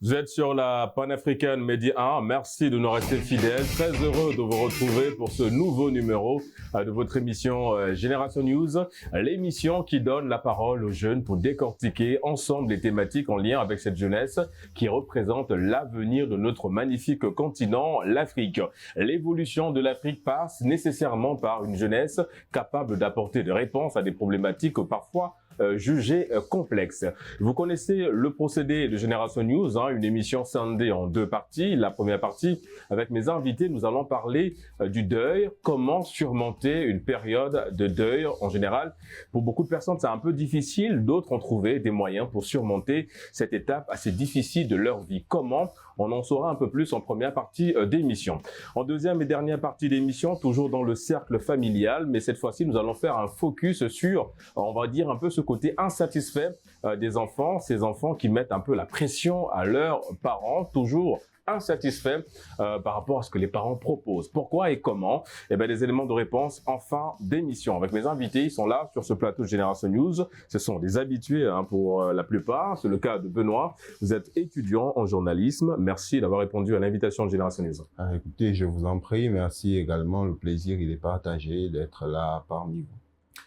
Vous êtes sur la Pan-African Media 1. Merci de nous rester fidèles. Très heureux de vous retrouver pour ce nouveau numéro de votre émission Génération News, l'émission qui donne la parole aux jeunes pour décortiquer ensemble les thématiques en lien avec cette jeunesse qui représente l'avenir de notre magnifique continent, l'Afrique. L'évolution de l'Afrique passe nécessairement par une jeunesse capable d'apporter des réponses à des problématiques parfois jugées complexes. Vous connaissez le procédé de Génération News, une émission scindée en deux parties. La première partie, avec mes invités, nous allons parler du deuil, comment surmonter une période de deuil en général. Pour beaucoup de personnes, c'est un peu difficile. D'autres ont trouvé des moyens pour surmonter cette étape assez difficile de leur vie. Comment? On en saura un peu plus en première partie d'émission. En deuxième et dernière partie d'émission, toujours dans le cercle familial, mais cette fois-ci, nous allons faire un focus sur, on va dire, un peu ce côté insatisfait des enfants, ces enfants qui mettent un peu la pression à leurs parents, toujours insatisfaits par rapport à ce que les parents proposent. Pourquoi et comment? Eh bien, les éléments de réponse en fin d'émission. Avec mes invités, ils sont là sur ce plateau de Génération News. Ce sont des habitués pour la plupart. C'est le cas de Benoît. Vous êtes étudiant en journalisme. Merci d'avoir répondu à l'invitation de Génération News. Écoutez, je vous en prie. Merci également. Le plaisir, il est partagé d'être là parmi vous.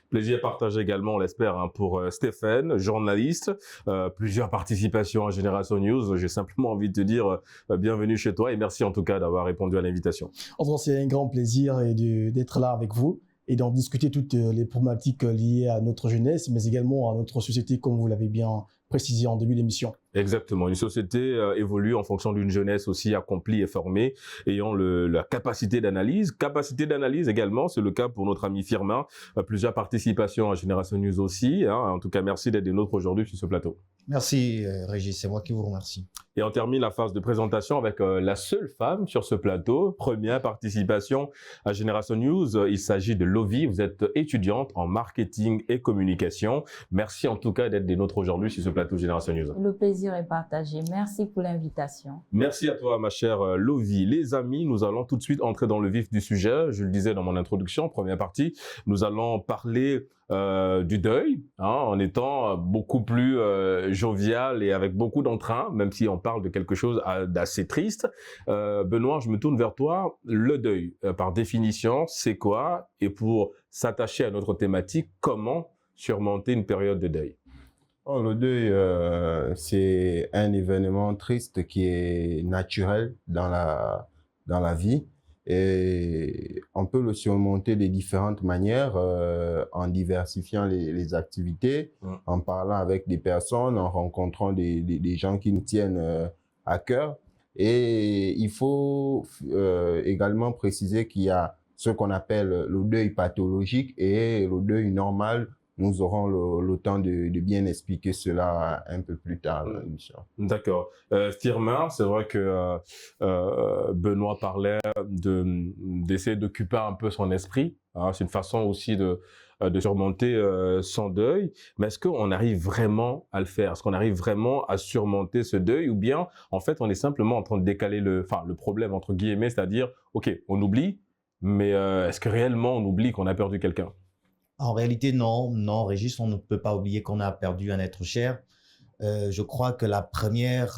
Plaisir partagé également, on l'espère, pour Stéphane, journaliste. Plusieurs participations à Génération News. J'ai simplement envie de te dire bienvenue chez toi et merci en tout cas d'avoir répondu à l'invitation. Enfin, c'est un grand plaisir d'être là avec vous et d'en discuter toutes les problématiques liées à notre jeunesse, mais également à notre société, comme vous l'avez bien précisé en début d'émission. Exactement. Une société évolue en fonction d'une jeunesse aussi accomplie et formée, ayant la capacité d'analyse. Capacité d'analyse également, c'est le cas pour notre ami Firmin. Plusieurs participations à Génération News aussi. En tout cas, merci d'être des nôtres aujourd'hui sur ce plateau. Merci Régis, c'est moi qui vous remercie. Et on termine la phase de présentation avec la seule femme sur ce plateau. Première participation à Génération News. Il s'agit de Lovie. Vous êtes étudiante en marketing et communication. Merci en tout cas d'être des nôtres aujourd'hui sur ce plateau Génération News. Le plaisir est partagé. Merci pour l'invitation. Merci à toi, ma chère Lovie. Les amis, nous allons tout de suite entrer dans le vif du sujet. Je le disais dans mon introduction, première partie, nous allons parler du deuil, en étant beaucoup plus jovial et avec beaucoup d'entrain, même si on parle de quelque chose d'assez triste. Benoît, je me tourne vers toi. Le deuil, par définition, c'est quoi? Et pour s'attacher à notre thématique, comment surmonter une période de deuil? Le deuil, c'est un événement triste qui est naturel dans la vie et on peut le surmonter de différentes manières en diversifiant les activités, en parlant avec des personnes, en rencontrant des gens qui nous tiennent à cœur. Et il faut également préciser qu'il y a ce qu'on appelle le deuil pathologique et le deuil normal. Nous aurons le temps de bien expliquer cela un peu plus tard dans l'émission. D'accord. Firmin, c'est vrai que Benoît parlait d'essayer d'occuper un peu son esprit. C'est une façon aussi de surmonter son deuil. Mais est-ce qu'on arrive vraiment à le faire? Est-ce qu'on arrive vraiment à surmonter ce deuil? Ou bien, en fait, on est simplement en train de décaler le problème, entre guillemets, c'est-à-dire, OK, on oublie, mais est-ce que réellement on oublie qu'on a perdu quelqu'un? En réalité, non, Régis, on ne peut pas oublier qu'on a perdu un être cher. Je crois que la première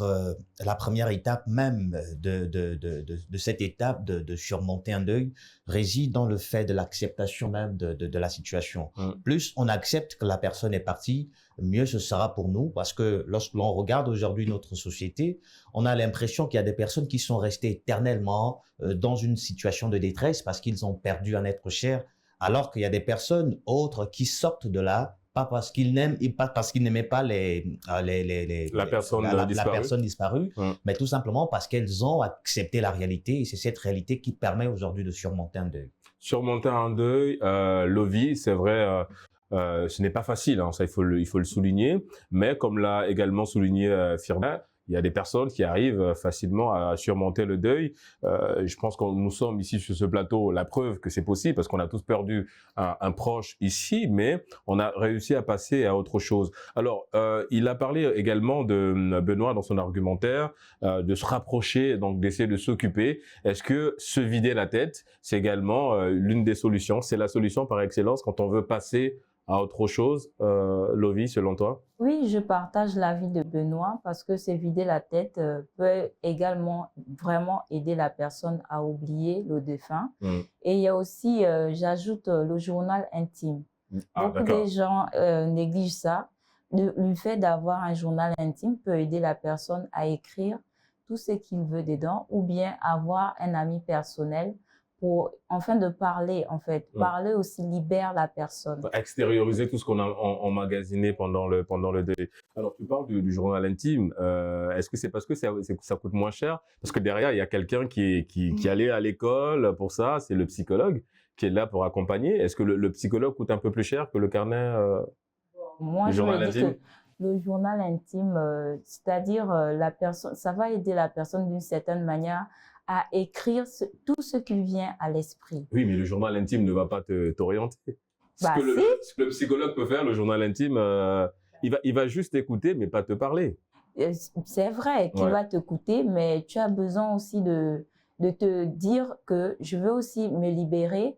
étape même de cette étape de surmonter un deuil réside dans le fait de l'acceptation même de la situation. Plus on accepte que la personne est partie, mieux ce sera pour nous, parce que lorsque l'on regarde aujourd'hui notre société, on a l'impression qu'il y a des personnes qui sont restées éternellement dans une situation de détresse parce qu'ils ont perdu un être cher, alors qu'il y a des personnes autres qui sortent de là, pas parce qu'ils n'aiment et pas parce qu'ils n'aimaient pas la personne disparue, mais tout simplement parce qu'elles ont accepté la réalité et c'est cette réalité qui permet aujourd'hui de surmonter un deuil. Surmonter un deuil, Lovie, c'est vrai, ce n'est pas facile, ça il faut le souligner, mais comme l'a également souligné Firmin, il y a des personnes qui arrivent facilement à surmonter le deuil. Je pense que nous sommes ici sur ce plateau la preuve que c'est possible parce qu'on a tous perdu un proche ici, mais on a réussi à passer à autre chose. Alors, il a parlé également de Benoît dans son argumentaire, de se rapprocher, donc d'essayer de s'occuper. Est-ce que se vider la tête, c'est également l'une des solutions? C'est la solution par excellence quand on veut passer à autre chose. Lovie, selon toi? Oui, je partage l'avis de Benoît parce que se vider la tête peut également vraiment aider la personne à oublier le défunt. Et il y a aussi, j'ajoute, le journal intime. Ah, Beaucoup d'accord. de gens négligent ça. Le fait d'avoir un journal intime peut aider la personne à écrire tout ce qu'il veut dedans ou bien avoir un ami personnel pour, enfin, de parler, en fait. Parler aussi libère la personne. Extérioriser tout ce qu'on a emmagasiné pendant le deuil. Alors, tu parles du journal intime. Est-ce que c'est parce que ça coûte moins cher? Parce que derrière, il y a quelqu'un qui allait à l'école pour ça, c'est le psychologue qui est là pour accompagner. Est-ce que le psychologue coûte un peu plus cher que le carnet Moi, du je journal me dis intime? que le journal intime, c'est-à-dire la personne, ça va aider la personne d'une certaine manière à écrire tout ce qui vient à l'esprit. Oui, mais le journal intime ne va pas t'orienter. Ce que le psychologue peut faire, le journal intime, il va juste écouter, mais pas te parler. C'est vrai qu'il va t'écouter, mais tu as besoin aussi de te dire que je veux aussi me libérer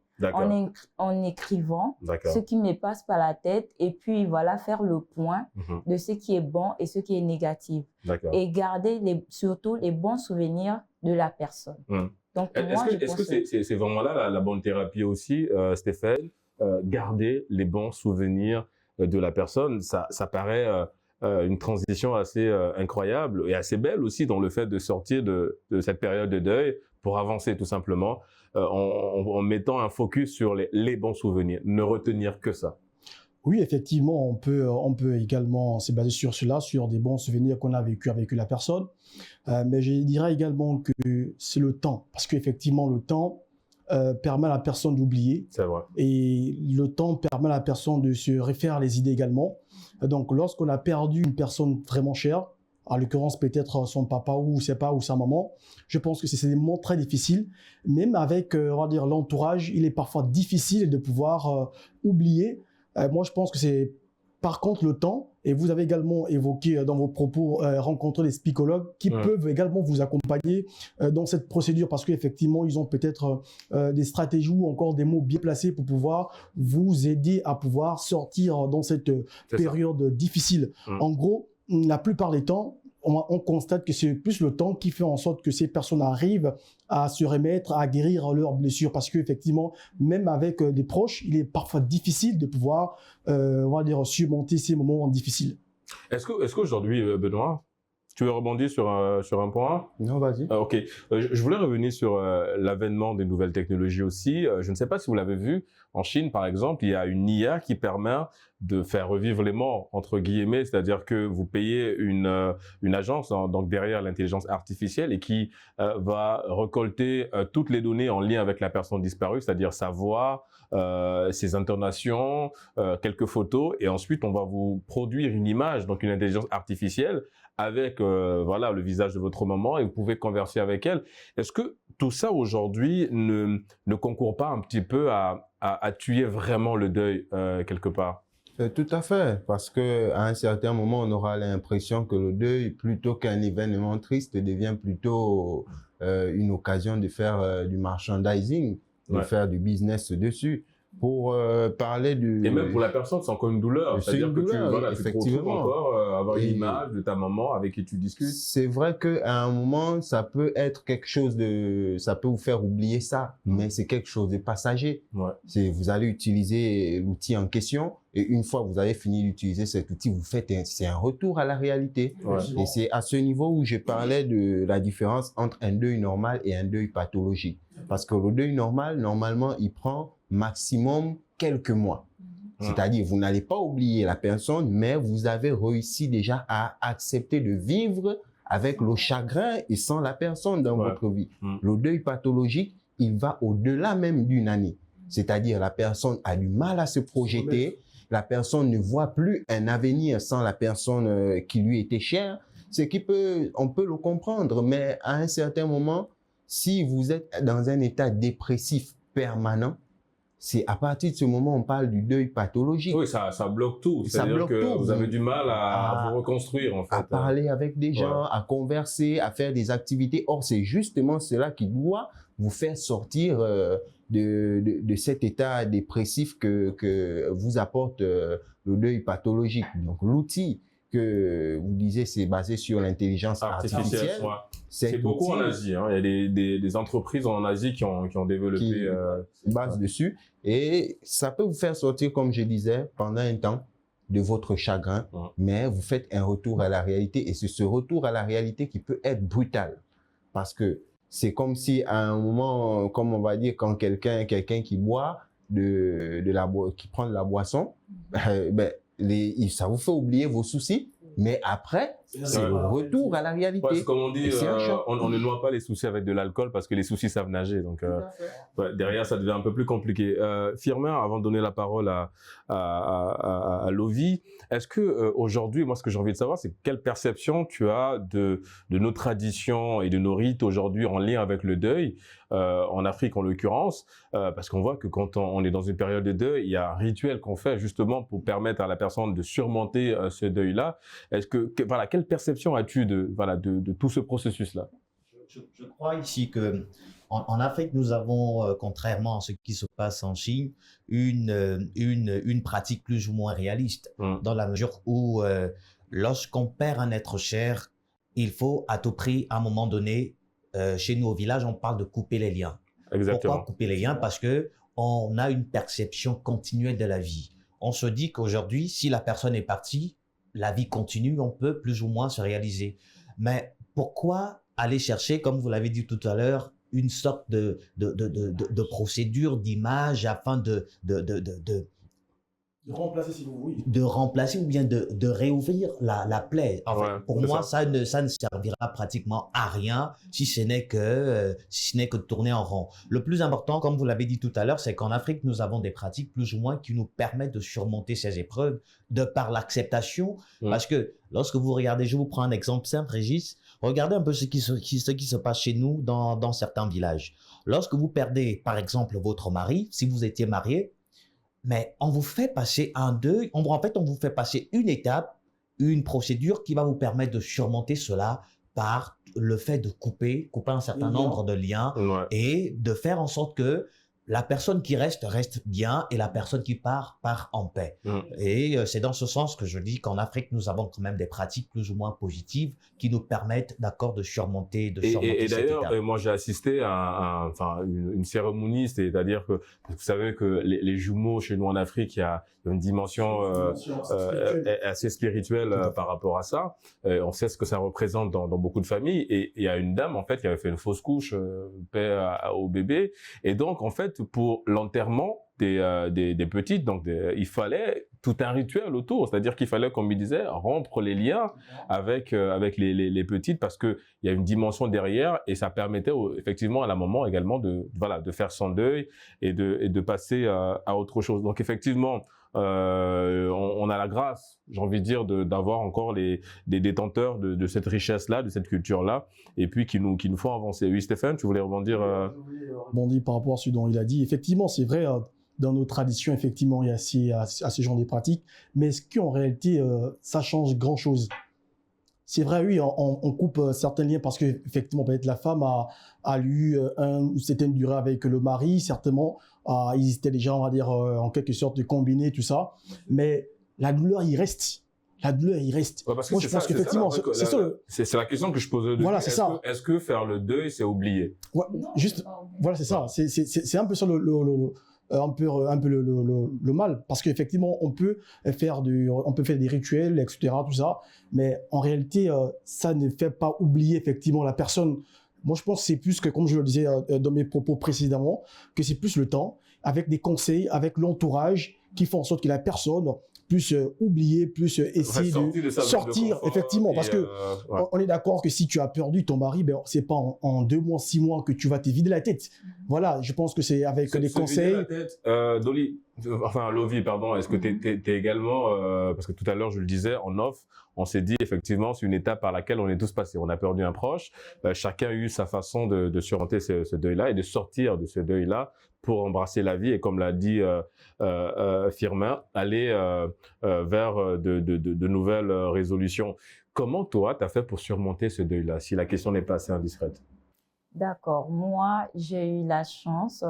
en écrivant ce qui me passe par la tête et puis voilà, faire le point de ce qui est bon et ce qui est négatif. Et garder surtout les bons souvenirs de la personne. Donc, est-ce que c'est vraiment là la bonne thérapie aussi, Stéphane? Garder les bons souvenirs de la personne, ça paraît une transition assez incroyable et assez belle aussi dans le fait de sortir de cette période de deuil pour avancer tout simplement en mettant un focus sur les bons souvenirs, ne retenir que ça. Oui, effectivement, on peut également se baser sur cela, sur des bons souvenirs qu'on a vécu avec la personne. Mais je dirais également que c'est le temps, parce qu'effectivement, le temps permet à la personne d'oublier. C'est vrai. Et le temps permet à la personne de se refaire les idées également. Donc, lorsqu'on a perdu une personne vraiment chère, en l'occurrence peut-être son papa ou sa maman, je pense que c'est des moments très difficiles. Même avec, on va dire, l'entourage, il est parfois difficile de pouvoir oublier. Moi, je pense que c'est par contre le temps, et vous avez également évoqué dans vos propos rencontrer des psychologues qui peuvent également vous accompagner dans cette procédure parce qu'effectivement, ils ont peut-être des stratégies ou encore des mots bien placés pour pouvoir vous aider à pouvoir sortir dans cette période difficile. En gros, la plupart des temps, on constate que c'est plus le temps qui fait en sorte que ces personnes arrivent à se remettre, à guérir leurs blessures. Parce qu'effectivement, même avec des proches, il est parfois difficile de pouvoir, on va dire, surmonter ces moments difficiles. Est-ce qu'aujourd'hui, Benoît, tu veux rebondir sur un point? Non, vas-y. Ok. Je voulais revenir sur l'avènement des nouvelles technologies aussi. Je ne sais pas si vous l'avez vu. En Chine, par exemple, il y a une IA qui permet de faire revivre les morts, entre guillemets. C'est-à-dire que vous payez une agence, donc derrière l'intelligence artificielle, et qui va récolter toutes les données en lien avec la personne disparue, c'est-à-dire sa voix, ses intonations, quelques photos. Et ensuite, on va vous produire une image, donc une intelligence artificielle, avec voilà le visage de votre maman et vous pouvez converser avec elle. Est-ce que tout ça aujourd'hui ne concourt pas un petit peu à tuer vraiment le deuil quelque part? Tout à fait, parce que à un certain moment, on aura l'impression que le deuil, plutôt qu'un événement triste, devient plutôt une occasion de faire du merchandising, de faire du business dessus. Pour parler du... Et même pour la personne, c'est encore une douleur. C'est-à-dire que tu te retrouves encore avoir une image de ta maman avec qui tu discutes. C'est vrai qu'à un moment, ça peut être quelque chose de... Ça peut vous faire oublier ça, mais c'est quelque chose de passager. Vous allez utiliser l'outil en question et une fois que vous avez fini d'utiliser cet outil, c'est un retour à la réalité. Et c'est à ce niveau où je parlais de la différence entre un deuil normal et un deuil pathologique. Parce que le deuil normal, normalement, il prend maximum quelques mois. C'est-à-dire, vous n'allez pas oublier la personne, mais vous avez réussi déjà à accepter de vivre avec le chagrin et sans la personne dans votre vie. Le deuil pathologique, il va au-delà même d'une année. C'est-à-dire, la personne a du mal à se projeter, la personne ne voit plus un avenir sans la personne qui lui était chère. On peut le comprendre, mais à un certain moment, si vous êtes dans un état dépressif permanent, c'est à partir de ce moment on parle du deuil pathologique. Oui, ça bloque tout. C'est-à-dire que vous avez du mal à vous reconstruire, en fait. À parler avec des gens, à converser, à faire des activités. Or, c'est justement cela qui doit vous faire sortir de cet état dépressif que vous apporte le deuil pathologique. Donc, l'outil que vous disiez, c'est basé sur l'intelligence artificielle. Ouais. C'est beaucoup en Asie. Hein. Il y a des entreprises en Asie qui ont développé... Qui basent dessus. Et ça peut vous faire sortir, comme je disais, pendant un temps, de votre chagrin, mais vous faites un retour à la réalité. Et c'est ce retour à la réalité qui peut être brutal. Parce que c'est comme si à un moment, comme on va dire, quand quelqu'un qui boit, qui prend de la boisson, ça vous fait oublier vos soucis. Mais après, c'est le retour à la réalité. Ouais, comme on dit, on ne noie pas les soucis avec de l'alcool parce que les soucis savent nager. Donc, derrière, ça devient un peu plus compliqué. Firmin, avant de donner la parole à Lovie, est-ce que aujourd'hui, moi, ce que j'ai envie de savoir, c'est quelle perception tu as de nos traditions et de nos rites aujourd'hui en lien avec le deuil, en Afrique en l'occurrence, parce qu'on voit que quand on est dans une période de deuil, il y a un rituel qu'on fait justement pour permettre à la personne de surmonter ce deuil-là. Est-ce que voilà, quelle perception as-tu de tout ce processus-là? Je crois ici que en Afrique, nous avons, contrairement à ce qui se passe en Chine, une pratique plus ou moins réaliste, dans la mesure où lorsqu'on perd un être cher, il faut à tout prix, à un moment donné, chez nous au village, on parle de couper les liens. Exactement. Pourquoi couper les liens? Parce que on a une perception continuelle de la vie. On se dit qu'aujourd'hui, si la personne est partie, la vie continue, on peut plus ou moins se réaliser. Mais pourquoi aller chercher, comme vous l'avez dit tout à l'heure, une sorte de procédure, d'image afin de remplacer, si vous voulez. De remplacer ou bien de réouvrir la plaie. Enfin, pour moi, ça ne servira pratiquement à rien si ce n'est que de tourner en rond. Le plus important, comme vous l'avez dit tout à l'heure, c'est qu'en Afrique, nous avons des pratiques plus ou moins qui nous permettent de surmonter ces épreuves de par l'acceptation. Parce que lorsque vous regardez, je vous prends un exemple simple, Régis, regardez un peu ce qui se passe chez nous dans certains villages. Lorsque vous perdez, par exemple, votre mari, si vous étiez marié, mais on vous fait passer un deuil, on vous fait passer une étape, une procédure qui va vous permettre de surmonter cela par le fait de couper un certain nombre de liens et de faire en sorte que la personne qui reste bien et la personne qui part en paix. Et c'est dans ce sens que je dis qu'en Afrique, nous avons quand même des pratiques plus ou moins positives qui nous permettent, d'accord, de surmonter et d'ailleurs, moi j'ai assisté à une cérémonie, c'est-à-dire que vous savez que les jumeaux chez nous en Afrique, il y a une dimension assez spirituelle par rapport à ça. On sait ce que ça représente dans beaucoup de familles. Et il y a une dame en fait qui avait fait une fausse couche au bébé. Et donc en fait pour l'enterrement des petites, donc il fallait tout un rituel autour, c'est-à-dire qu'il fallait, comme il disait, rompre les liens avec les petites parce que il y a une dimension derrière et ça permettait effectivement à la maman également de faire son deuil et de passer à autre chose. Donc effectivement, on a la grâce, j'ai envie de dire, d'avoir encore des détenteurs de cette richesse-là, de cette culture-là, et puis qui nous font avancer. Oui, Stéphane, tu voulais rebondir rebondir par rapport à ce dont il a dit. Effectivement, c'est vrai, dans nos traditions, effectivement, il y a ce genre de pratiques, mais est-ce qu'en réalité, ça change grand-chose? C'est vrai, oui, on coupe certains liens parce que effectivement, peut-être la femme a eu une certaine durée avec le mari, certainement, ils étaient déjà, on va dire, en quelque sorte combinés, tout ça. Mais la douleur, il reste. La douleur, il reste. Ouais, parce que moi, je pense qu'effectivement, c'est la question que je posais. Voilà, c'est ça. Est-ce que faire le deuil, c'est oublier? Ouais, juste, voilà, c'est ça. C'est un peu ça un peu le mal, parce qu'effectivement on peut faire des rituels, etc., tout ça, mais en réalité ça ne fait pas oublier effectivement la personne. Moi je pense que c'est plus que, comme je le disais dans mes propos précédemment, que c'est plus le temps avec des conseils, avec l'entourage qui font en sorte que la personne plus oublier, plus essayer de sortir, effectivement, parce que on est d'accord que si tu as perdu ton mari, ben c'est pas en 2 mois, 6 mois que tu vas te vider la tête. Voilà, je pense que c'est avec des conseils. Lovie, pardon, est-ce que t'es également, parce que tout à l'heure je le disais en off, on s'est dit effectivement c'est une étape par laquelle on est tous passés. On a perdu un proche, chacun a eu sa façon de surmonter ce deuil-là et de sortir de ce deuil-là pour embrasser la vie et comme l'a dit Firmin, aller vers de nouvelles résolutions. Comment toi t'as fait pour surmonter ce deuil-là, si la question n'est pas assez indiscrète? D'accord, moi j'ai eu la chance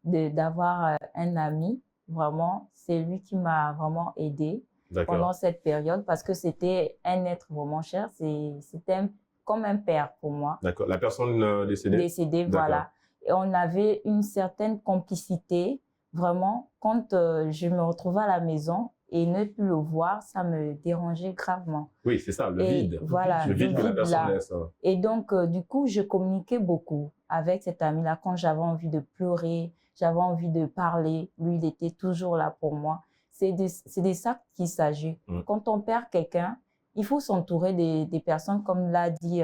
d'avoir un ami. Vraiment, c'est lui qui m'a vraiment aidée pendant cette période parce que c'était un être vraiment cher. C'était comme un père pour moi. D'accord. La personne décédée? Décédée, voilà. Et on avait une certaine complicité. Vraiment, quand je me retrouvais à la maison et ne plus le voir, ça me dérangeait gravement. Oui, c'est ça, le vide. Voilà, le vide que la personne laisse. Et donc, du coup, je communiquais beaucoup avec cet ami-là quand j'avais envie de pleurer, j'avais envie de parler. Lui, il était toujours là pour moi. C'est de ça qu'il s'agit. Quand on perd quelqu'un, il faut s'entourer des personnes, comme l'a dit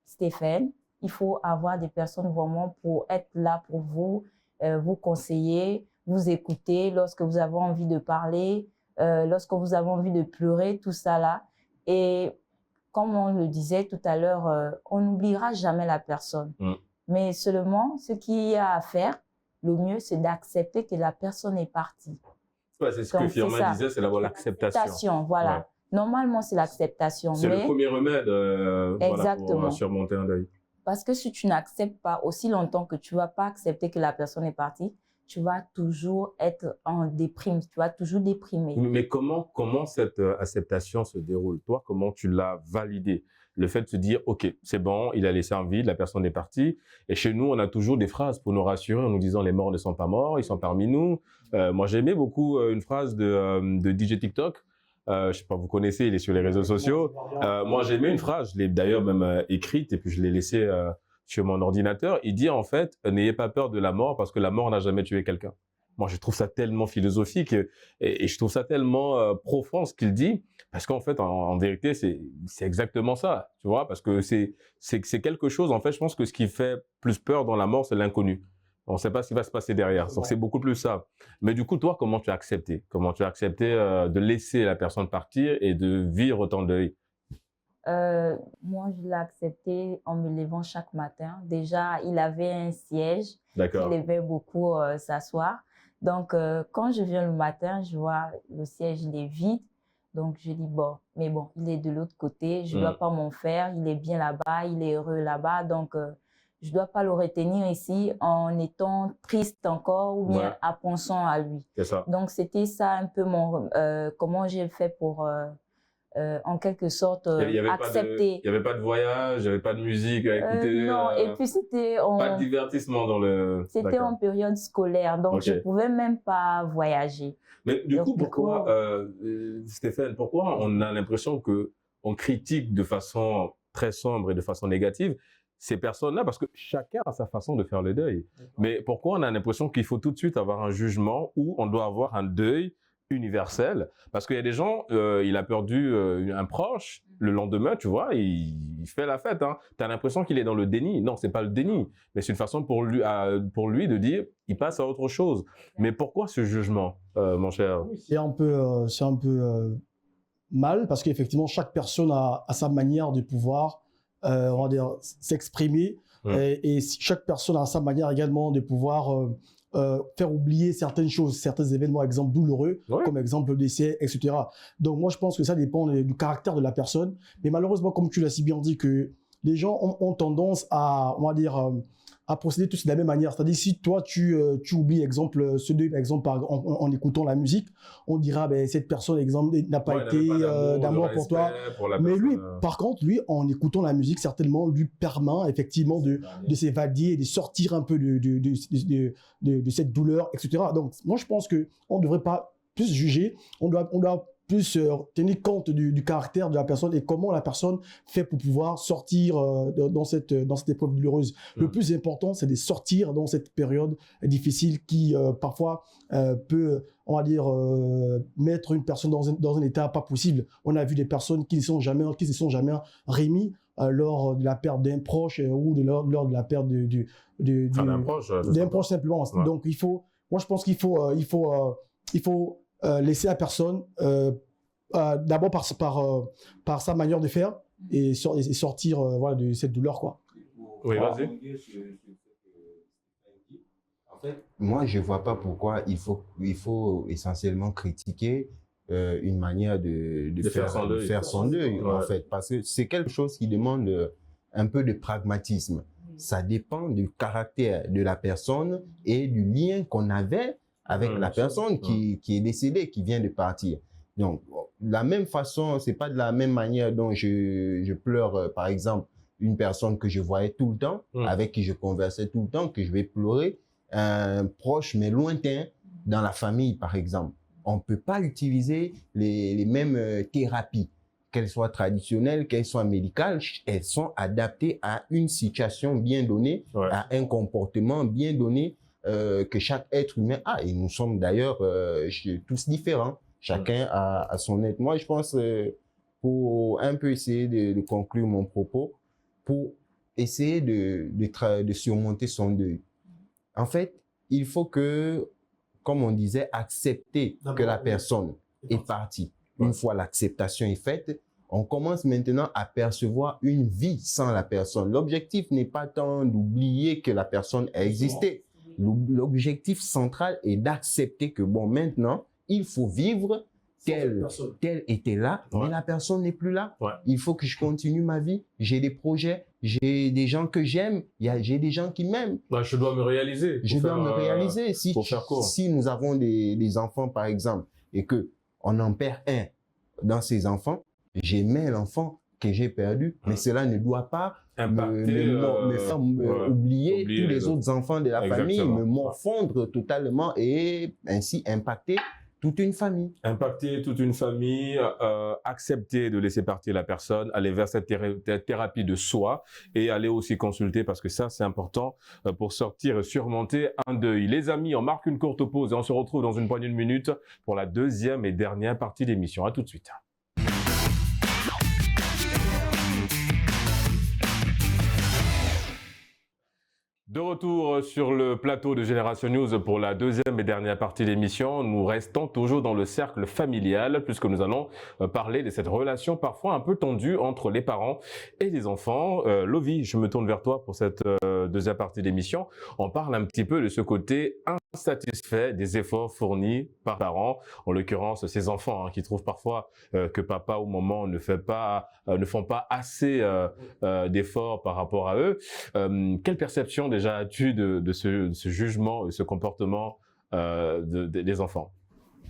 Stéphane. Il faut avoir des personnes vraiment pour être là pour vous, vous conseiller, vous écouter lorsque vous avez envie de parler, lorsque vous avez envie de pleurer, tout ça là. Et comme on le disait tout à l'heure, on n'oubliera jamais la personne. Mais seulement, ce qu'il y a à faire, le mieux, c'est d'accepter que la personne est partie. Ouais, c'est ce que Firmin disait, c'est d'avoir l'acceptation. Voilà. Ouais. Normalement, c'est l'acceptation. C'est le premier remède voilà, pour surmonter un deuil. Parce que si tu n'acceptes pas aussi longtemps que tu ne vas pas accepter que la personne est partie, tu vas toujours être en déprime, tu vas toujours déprimer. Mais comment cette acceptation se déroule? Toi, comment tu l'as validée? Le fait de se dire, OK, c'est bon, il a laissé un vide, la personne est partie. Et chez nous, on a toujours des phrases pour nous rassurer en nous disant, les morts ne sont pas morts, ils sont parmi nous. Moi, j'aimais beaucoup une phrase de DJ TikTok. Je sais pas, vous connaissez, il est sur les réseaux sociaux. Moi, j'aimais une phrase, je l'ai d'ailleurs même écrite et puis je l'ai laissée sur mon ordinateur. Il dit en fait, n'ayez pas peur de la mort parce que la mort n'a jamais tué quelqu'un. Moi, je trouve ça tellement philosophique et je trouve ça tellement profond ce qu'il dit parce qu'en fait, en vérité, c'est exactement ça, tu vois, parce que c'est quelque chose. En fait, je pense que ce qui fait plus peur dans la mort, c'est l'inconnu. On ne sait pas ce qui va se passer derrière. Donc, c'est beaucoup plus ça. Mais du coup, toi, comment tu as accepté? Comment tu as accepté de laisser la personne partir et de vivre ton deuil? Moi, je l'ai accepté en me levant chaque matin. Déjà, il avait un siège. Il aimait beaucoup s'asseoir. Donc, quand je viens le matin, je vois le siège, il est vide. Donc, je dis, bon, mais bon, il est de l'autre côté. Je ne dois pas m'en faire. Il est bien là-bas. Il est heureux là-bas. Donc, je ne dois pas le retenir ici en étant triste encore ou bien à pensant à lui. Donc, c'était ça un peu comment j'ai fait pour, en quelque sorte, accepter. Il n'y avait pas de voyage, il n'y avait pas de musique à écouter. Non, et puis c'était... Pas de divertissement dans le... C'était en période scolaire, donc je ne pouvais même pas voyager. Mais du coup, pourquoi, Stéphane, pourquoi on a l'impression qu'on critique de façon très sombre et de façon négative ces personnes-là, parce que chacun a sa façon de faire le deuil. Mais pourquoi on a l'impression qu'il faut tout de suite avoir un jugement où on doit avoir un deuil universel? Parce qu'il y a des gens, il a perdu un proche, le lendemain, tu vois, il fait la fête. Hein. Tu as l'impression qu'il est dans le déni. Non, c'est pas le déni, mais c'est une façon pour lui de dire, il passe à autre chose. Mais pourquoi ce jugement, mon cher? C'est un peu mal, parce qu'effectivement, chaque personne a sa manière de pouvoir on va dire, s'exprimer et chaque personne a sa manière également de pouvoir faire oublier certaines choses, certains événements, exemple douloureux, comme exemple le décès, etc. Donc moi, je pense que ça dépend du caractère de la personne. Mais malheureusement, comme tu l'as si bien dit, que les gens ont tendance à, on va dire, à procéder tous de la même manière. C'est-à-dire, si toi, tu oublies, exemple, ce deuil, par exemple, en écoutant la musique, on dira, ben, cette personne, exemple, n'a pas été d'amour pour toi. Mais lui, par contre, lui, en écoutant la musique, certainement, lui permet effectivement de s'évader, de sortir un peu de cette douleur, etc. Donc, moi, je pense qu'on ne devrait pas plus juger, on doit plus tenir compte du caractère de la personne et comment la personne fait pour pouvoir sortir dans cette épreuve douloureuse. Le plus important, c'est de sortir dans cette période difficile qui parfois peut, on va dire, mettre une personne dans un état pas possible. On a vu des personnes qui ne se sont jamais remis lors de la perte d'un proche ou lors de la perte d'un proche simplement. Donc moi je pense qu'il faut laisser la personne d'abord par sa manière de faire et sortir voilà, de cette douleur, quoi. Oui, vas-y. En fait, moi, je ne vois pas pourquoi il faut essentiellement critiquer une manière de faire son deuil, en fait, parce que c'est quelque chose qui demande un peu de pragmatisme. Ça dépend du caractère de la personne et du lien qu'on avait avec la personne qui est décédée, qui vient de partir. Donc, de la même façon, c'est pas de la même manière dont je pleure, par exemple, une personne que je voyais tout le temps, avec qui je conversais tout le temps, que je vais pleurer, un proche mais lointain dans la famille, par exemple. On ne peut pas utiliser les mêmes thérapies, qu'elles soient traditionnelles, qu'elles soient médicales. Elles sont adaptées à une situation bien donnée, à un comportement bien donné que chaque être humain a. Et nous sommes d'ailleurs tous différents. Chacun a son être. Moi, je pense, pour un peu essayer de conclure mon propos, pour essayer de surmonter son deuil. En fait, il faut que, comme on disait, accepter que la personne est partie. Une fois l'acceptation est faite, on commence maintenant à percevoir une vie sans la personne. L'objectif n'est pas tant d'oublier que la personne a existé. L'objectif central est d'accepter que, bon, maintenant, il faut vivre telle était là, mais la personne n'est plus là. Il faut que je continue ma vie. J'ai des projets, j'ai des gens que j'aime, j'ai des gens qui m'aiment. Je dois me réaliser. Je dois me réaliser. Si nous avons des enfants, par exemple, et que on en perd un dans ces enfants, j'aimais l'enfant que j'ai perdu, mais cela ne doit pas me faire oublier tous les autres enfants de la famille, me morfondre totalement et ainsi impacter toute une famille. Impacter toute une famille, accepter de laisser partir la personne, aller vers cette thérapie de soi et aller aussi consulter parce que ça, c'est important pour sortir et surmonter un deuil. Les amis, on marque une courte pause et on se retrouve dans une poignée de minutes pour la deuxième et dernière partie de l'émission. À tout de suite. De retour sur le plateau de Génération News pour la deuxième et dernière partie de l'émission. Nous restons toujours dans le cercle familial puisque nous allons parler de cette relation parfois un peu tendue entre les parents et les enfants. Lovie, je me tourne vers toi pour cette deuxième partie de l'émission. On parle un petit peu de ce côté insatisfait des efforts fournis par parents, en l'occurrence ces enfants qui trouvent parfois que papa ou maman ne font pas assez d'efforts par rapport à eux. Quelle perception déjà as-tu de ce jugement et ce comportement des enfants?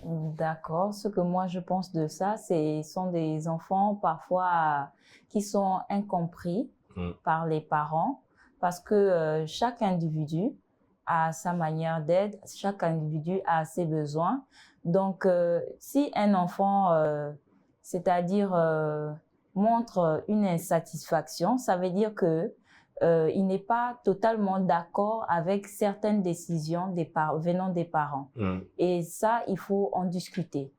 D'accord. Ce que moi je pense de ça, ce sont des enfants parfois qui sont incompris par les parents parce que chaque individu a sa manière d'être, chaque individu a ses besoins. Donc, si un enfant, c'est-à-dire montre une insatisfaction, ça veut dire que il n'est pas totalement d'accord avec certaines décisions venant des parents. Et ça, il faut en discuter.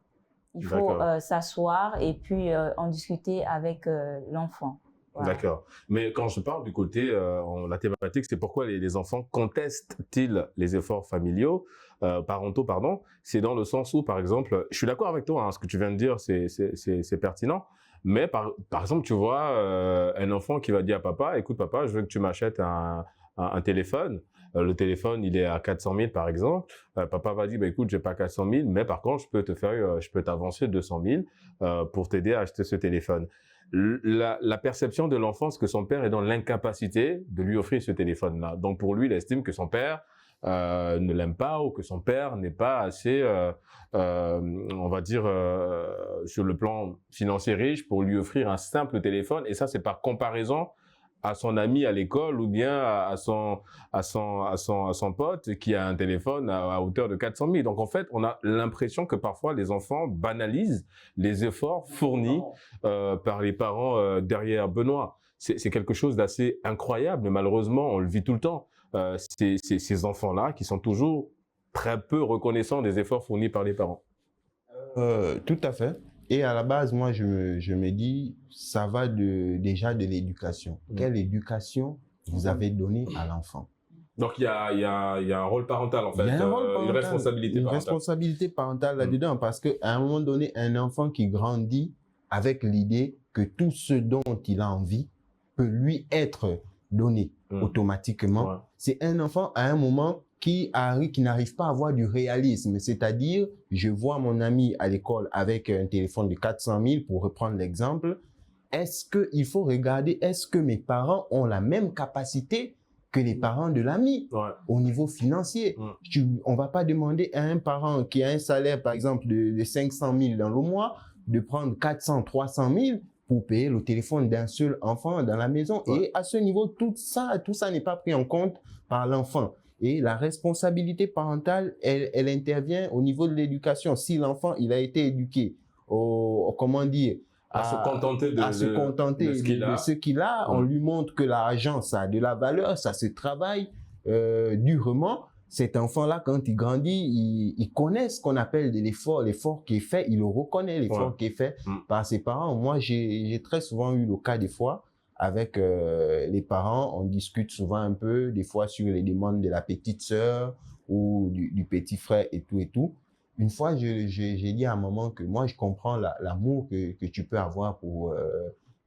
Il faut s'asseoir et puis en discuter avec l'enfant. Voilà. D'accord. Mais quand je parle du côté, la thématique, c'est pourquoi les enfants contestent-ils les efforts familiaux, parentaux, pardon. C'est dans le sens où, par exemple, je suis d'accord avec toi, ce que tu viens de dire, c'est pertinent. Mais par exemple, tu vois, un enfant qui va dire à papa, écoute papa, je veux que tu m'achètes un téléphone. Le téléphone, il est à 400 000 par exemple. Papa va dire, bah, écoute, j'ai pas 400 000, mais par contre, je peux t'avancer 200 000 pour t'aider à acheter ce téléphone. La perception de l'enfant, c'est que son père est dans l'incapacité de lui offrir ce téléphone-là. Donc pour lui, il estime que son père ne l'aime pas ou que son père n'est pas assez, on va dire, sur le plan financier riche pour lui offrir un simple téléphone. Et ça, c'est par comparaison à son ami à l'école ou bien à son pote qui a un téléphone à hauteur de 400 000. Donc en fait, on a l'impression que parfois les enfants banalisent les efforts fournis par les parents derrière Benoît. C'est quelque chose d'assez incroyable, mais malheureusement, on le vit tout le temps. Ces enfants-là qui sont toujours très peu reconnaissants des efforts fournis par les parents. Tout à fait. Et à la base, moi, je me dis, ça va déjà de l'éducation. Quelle éducation vous avez donnée à l'enfant? Donc, il y a un rôle parental, en fait. Une responsabilité parentale. Une responsabilité parentale là-dedans, parce qu'à un moment donné, un enfant qui grandit avec l'idée que tout ce dont il a envie peut lui être donné automatiquement. C'est un enfant, à un moment, qui n'arrive pas à avoir du réalisme. C'est-à-dire, je vois mon ami à l'école avec un téléphone de 400 000, pour reprendre l'exemple. Est-ce qu'il faut regarder, est-ce que mes parents ont la même capacité que les parents de l'ami au niveau financier. On va pas demander à un parent qui a un salaire, par exemple, de 500 000 dans le mois, de prendre 400, 300 000 pour payer le téléphone d'un seul enfant dans la maison. Et à ce niveau, tout ça n'est pas pris en compte par l'enfant. Et la responsabilité parentale, elle intervient au niveau de l'éducation. Si l'enfant, il a été éduqué, comment dire, à se contenter de ce qu'il a, on lui montre que l'argent, ça a de la valeur, ça se travaille durement. Cet enfant-là, quand il grandit, il connaît ce qu'on appelle de l'effort qui est fait, il le reconnaît, l'effort qui est fait par ses parents. Moi, j'ai très souvent eu le cas des fois avec les parents, on discute souvent un peu, des fois sur les demandes de la petite sœur ou du petit frère et tout. Une fois, j'ai dit à maman que moi, je comprends l'amour que tu peux avoir pour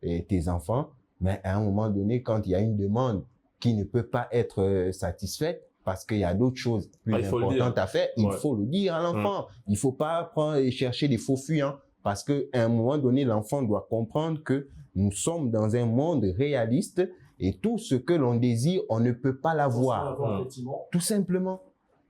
tes enfants, mais à un moment donné, quand il y a une demande qui ne peut pas être satisfaite, parce qu'il y a d'autres choses plus importantes à faire, il faut le dire à l'enfant. Il ne faut pas prendre et chercher des faux fuyants, parce qu'à un moment donné, l'enfant doit comprendre que nous sommes dans un monde réaliste et tout ce que l'on désire, on ne peut pas l'avoir. Tout simplement.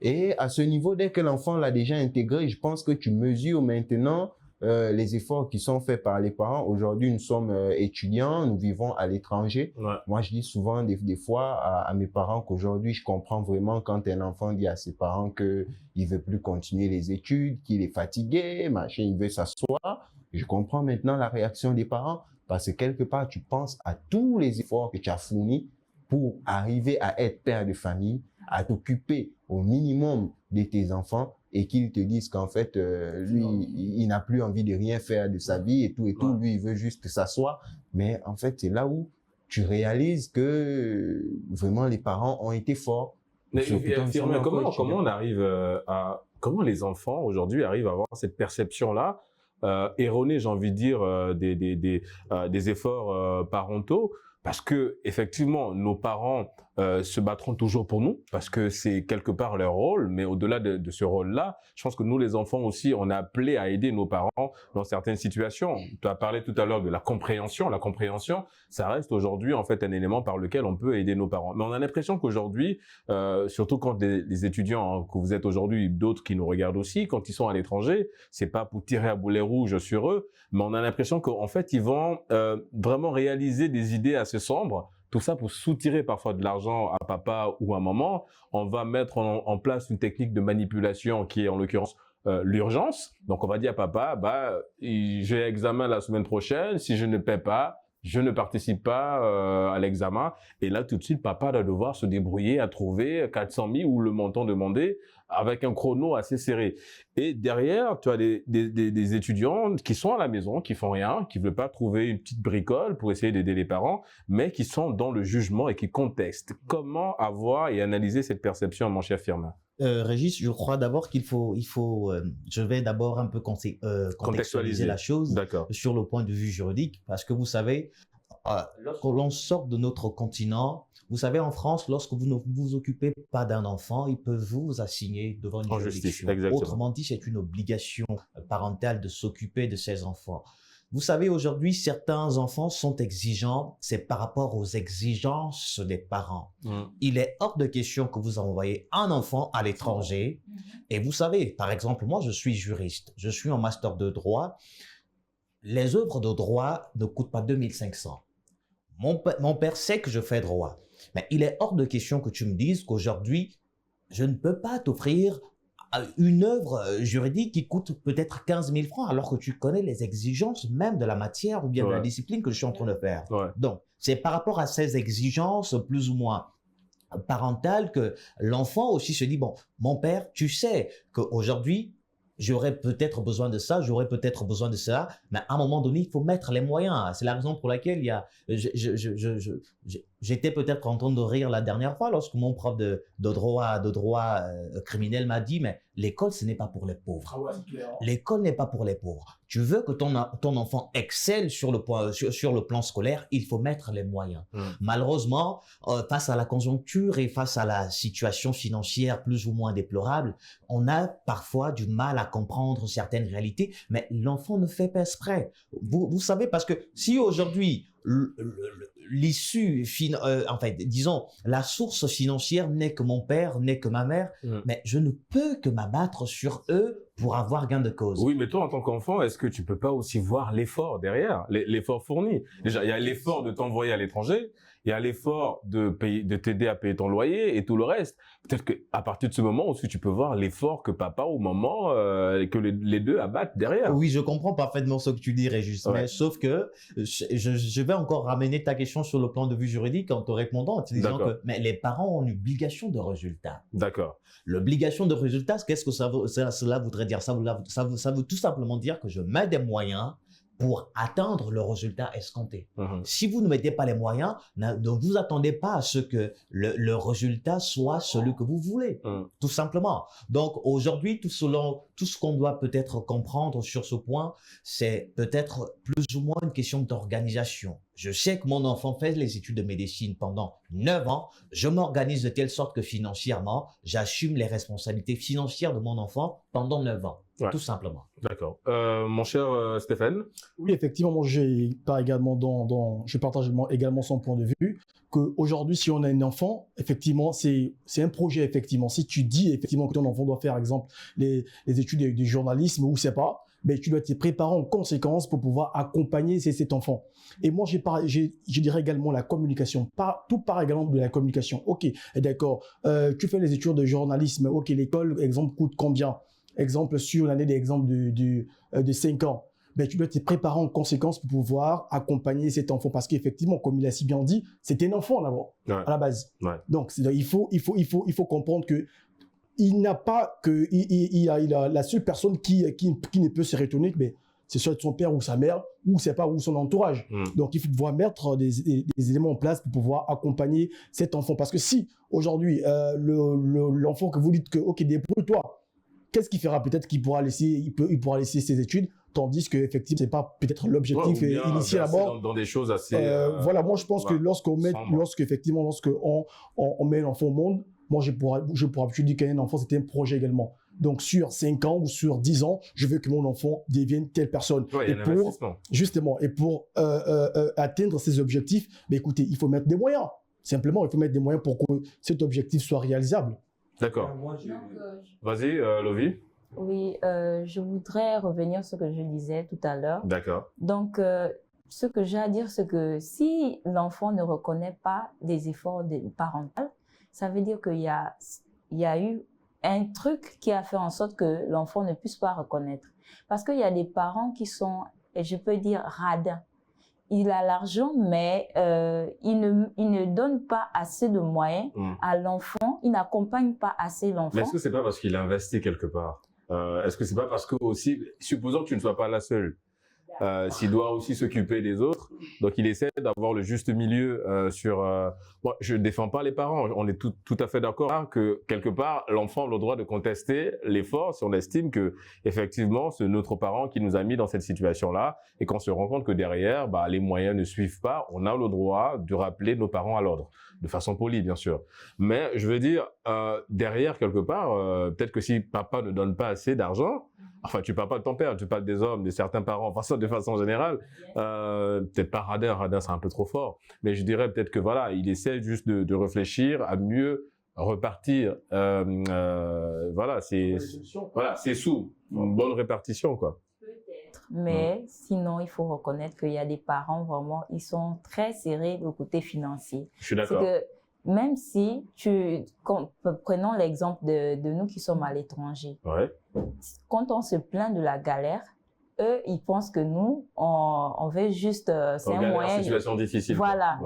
Et à ce niveau, dès que l'enfant l'a déjà intégré, je pense que tu mesures maintenant les efforts qui sont faits par les parents. Aujourd'hui, nous sommes étudiants, nous vivons à l'étranger. Moi, je dis souvent des fois à mes parents qu'aujourd'hui, je comprends vraiment quand un enfant dit à ses parents qu'il ne veut plus continuer les études, qu'il est fatigué, machin, il veut s'asseoir. Je comprends maintenant la réaction des parents parce que quelque part, tu penses à tous les efforts que tu as fournis pour arriver à être père de famille, à t'occuper au minimum de tes enfants et qu'ils te disent qu'en fait, lui, il n'a plus envie de rien faire de sa vie et tout. Lui, il veut juste s'asseoir. Mais en fait, c'est là où tu réalises que vraiment les parents ont été forts. Mais comment on arrive comment les enfants aujourd'hui arrivent à avoir cette perception-là erronée, j'ai envie de dire, des efforts parentaux? Parce que effectivement, nos parents se battront toujours pour nous, parce que c'est quelque part leur rôle. Mais au-delà de ce rôle-là, je pense que nous, les enfants aussi, on est appelés à aider nos parents dans certaines situations. Tu as parlé tout à l'heure de la compréhension. La compréhension, ça reste aujourd'hui en fait un élément par lequel on peut aider nos parents. Mais on a l'impression qu'aujourd'hui, surtout quand les étudiants que vous êtes aujourd'hui, d'autres qui nous regardent aussi, quand ils sont à l'étranger, c'est pas pour tirer à boulet rouge sur eux, mais on a l'impression qu'en fait, ils vont vraiment réaliser des idées assez sombres. Tout ça pour soutirer parfois de l'argent à papa ou à maman. On va mettre en place une technique de manipulation qui est en l'occurrence l'urgence. Donc on va dire à papa, j'ai examen la semaine prochaine, si je ne paie pas, je ne participe pas à l'examen. Et là, tout de suite, papa va devoir se débrouiller à trouver 400 000 ou le montant demandé avec un chrono assez serré. Et derrière, tu as des étudiants qui sont à la maison, qui font rien, qui ne veulent pas trouver une petite bricole pour essayer d'aider les parents, mais qui sont dans le jugement et qui contestent. Comment avoir et analyser cette perception, mon cher Firmin? Régis, je crois d'abord je vais d'abord un peu contextualiser la chose sur le point de vue juridique, parce que vous savez, lorsque l'on sort de notre continent, vous savez, en France, lorsque vous ne vous occupez pas d'un enfant, ils peuvent vous assigner devant une juridiction. Autrement dit, c'est une obligation parentale de s'occuper de ses enfants. Vous savez, aujourd'hui, certains enfants sont exigeants, c'est par rapport aux exigences des parents. Il est hors de question que vous envoyez un enfant à l'étranger. Et vous savez, par exemple, moi, je suis juriste, je suis en master de droit. Les œuvres de droit ne coûtent pas 2500. Mon père sait que je fais droit. Mais il est hors de question que tu me dises qu'aujourd'hui, je ne peux pas t'offrir une œuvre juridique qui coûte peut-être 15 000 francs, alors que tu connais les exigences même de la matière ou bien de la discipline que je suis en train de faire. Donc, c'est par rapport à ces exigences plus ou moins parentales que l'enfant aussi se dit, bon, mon père, tu sais qu'aujourd'hui, j'aurais peut-être besoin de ça, j'aurais peut-être besoin de ça, mais à un moment donné, il faut mettre les moyens. C'est la raison pour laquelle j'étais peut-être en train de rire la dernière fois lorsque mon prof de droit criminel m'a dit, mais l'école, ce n'est pas pour les pauvres. L'école n'est pas pour les pauvres. Tu veux que ton enfant excelle sur le plan scolaire, il faut mettre les moyens. Malheureusement, face à la conjoncture et face à la situation financière plus ou moins déplorable, on a parfois du mal à comprendre certaines réalités, mais l'enfant ne fait pas exprès. Vous savez, parce que si aujourd'hui, l'issue, en fait, disons, la source financière n'est que mon père, n'est que ma mère, mais je ne peux que m'abattre sur eux pour avoir gain de cause. Oui, mais toi, en tant qu'enfant, est-ce que tu peux pas aussi voir l'effort derrière, l'effort fourni? Déjà, il y a l'effort de t'envoyer à l'étranger, il y a l'effort de t'aider à payer ton loyer et tout le reste. Peut-être qu'à partir de ce moment aussi, tu peux voir l'effort que papa ou maman, que les deux abattent derrière. Oui, je comprends parfaitement ce que tu dis, Régis, mais sauf que je vais encore ramener ta question sur le plan de vue juridique en te répondant, en te disant que mais les parents ont une obligation de résultat. D'accord. L'obligation de résultat, qu'est-ce que cela voudrait dire? Ça veut tout simplement dire que je mets des moyens pour atteindre le résultat escompté. Si vous ne mettez pas les moyens, ne vous attendez pas à ce que le résultat soit celui que vous voulez, tout simplement. Donc aujourd'hui, tout ce qu'on doit peut-être comprendre sur ce point, c'est peut-être plus ou moins une question d'organisation. Je sais que mon enfant fait les études de médecine pendant 9 ans. Je m'organise de telle sorte que financièrement, j'assume les responsabilités financières de mon enfant pendant 9 ans. Tout simplement. D'accord. Mon cher Stéphane? Oui, effectivement, moi, je partage également son point de vue, qu'aujourd'hui, si on a un enfant, effectivement, c'est un projet, effectivement. Si tu dis, effectivement, que ton enfant doit faire, exemple, les études du journalisme ou c'est pas, ben, tu dois te préparer en conséquence pour pouvoir accompagner cet enfant. Et moi, je dirais également la communication. Tout part également de la communication. Ok, d'accord, tu fais les études de journalisme. Ok, l'école, exemple, coûte combien? Exemple, sur l'année d'exemple de 5 ans. Ben, tu dois te préparer en conséquence pour pouvoir accompagner cet enfant. Parce qu'effectivement, comme il a si bien dit, c'est un enfant d'abord, à la base. Donc, il faut comprendre que il n'a pas que il a la seule personne qui ne peut se retourner, mais c'est soit son père ou sa mère ou c'est pas ou son entourage. Donc il faut pouvoir mettre des éléments en place pour pouvoir accompagner cet enfant, parce que si aujourd'hui l'enfant que vous dites que ok, débrouille-toi, qu'est-ce qu'il fera? Peut-être qu'il pourra laisser ses études, tandis que effectivement c'est pas peut-être l'objectif initial à bord dans des choses assez voilà, moi je pense que lorsqu'on met l'enfant au monde, moi, je dis qu'un enfant, c'était un projet également. Donc, sur 5 ans ou sur 10 ans, je veux que mon enfant devienne telle personne. Et pour atteindre ces objectifs, ben, écoutez, il faut mettre des moyens. Simplement, il faut mettre des moyens pour que cet objectif soit réalisable. D'accord. Vas-y, Lovie. Oui, je voudrais revenir sur ce que je disais tout à l'heure. D'accord. Donc, ce que j'ai à dire, c'est que si l'enfant ne reconnaît pas des efforts parentaux, ça veut dire qu'il y a eu un truc qui a fait en sorte que l'enfant ne puisse pas reconnaître. Parce qu'il y a des parents qui sont, et je peux dire, radins. Il a l'argent, mais il ne donne pas assez de moyens à l'enfant, il n'accompagne pas assez l'enfant. Mais est-ce que c'est pas parce qu'il a investi quelque part? Est-ce que c'est pas parce que aussi, supposons que tu ne sois pas la seule, s'il doit aussi s'occuper des autres, donc il essaie d'avoir le juste milieu moi, je défends pas les parents, on est tout à fait d'accord que quelque part l'enfant a le droit de contester l'effort si on estime que effectivement c'est notre parent qui nous a mis dans cette situation-là et qu'on se rend compte que derrière les moyens ne suivent pas, on a le droit de rappeler nos parents à l'ordre de façon polie bien sûr, mais je veux dire derrière quelque part peut-être que si papa ne donne pas assez d'argent, enfin, tu parles pas de ton père, tu parles des hommes, de certains parents, enfin, de façon générale. Peut-être pas radin, c'est un peu trop fort. Mais je dirais peut-être que voilà, il essaie juste de réfléchir à mieux repartir. Voilà, c'est sous une bonne répartition, quoi. Peut-être, mais sinon, il faut reconnaître qu'il y a des parents vraiment, ils sont très serrés du côté financier. Je suis d'accord. C'est que même si prenons l'exemple de nous qui sommes à l'étranger. Ouais. Quand on se plaint de la galère, eux, ils pensent que nous, on veut juste, c'est un moyen. Situation difficile. Voilà.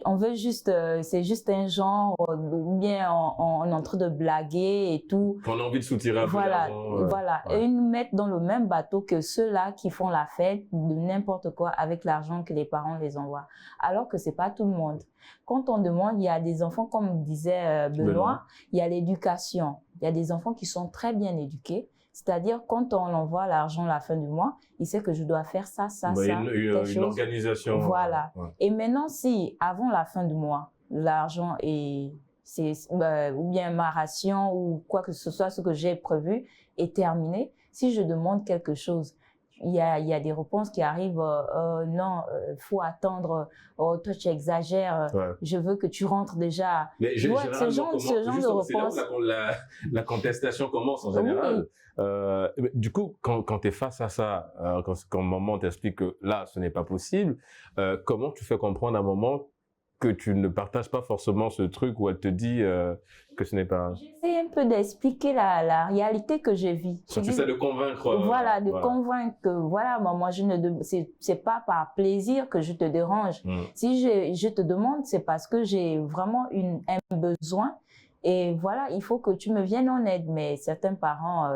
On veut juste, c'est juste un genre, ou bien on est en train de blaguer et tout. On a envie de soutirer un peu d'argent. Voilà. Ouais. Et ils nous mettent dans le même bateau que ceux-là qui font la fête de n'importe quoi avec l'argent que les parents les envoient. Alors que c'est pas tout le monde. Quand on demande, il y a des enfants, comme disait Benoît, il y a l'éducation. Il y a des enfants qui sont très bien éduqués. C'est-à-dire, quand on envoie l'argent à la fin du mois, il sait que je dois faire ça. Une organisation. Voilà. Ouais. Et maintenant, si, avant la fin du mois, l'argent ou bien ma ration ou quoi que ce soit, ce que j'ai prévu est terminé, si je demande quelque chose, il y a des réponses qui arrivent, non, faut attendre, oh, toi tu exagères, je veux que tu rentres déjà. Mais ce genre de réponse. C'est là où la contestation commence en général. Oui. Du coup, quand tu es face à ça, quand maman t'explique que là, ce n'est pas possible, comment tu fais comprendre à un moment que tu ne partages pas forcément ce truc où elle te dit que ce n'est pas... J'essaie un peu d'expliquer la réalité que je vis. Tu essaies de convaincre... Voilà, convaincre que, voilà, maman, c'est pas par plaisir que je te dérange. Si je te demande, c'est parce que j'ai vraiment un besoin. Et voilà, il faut que tu me viennes en aide. Mais certains parents...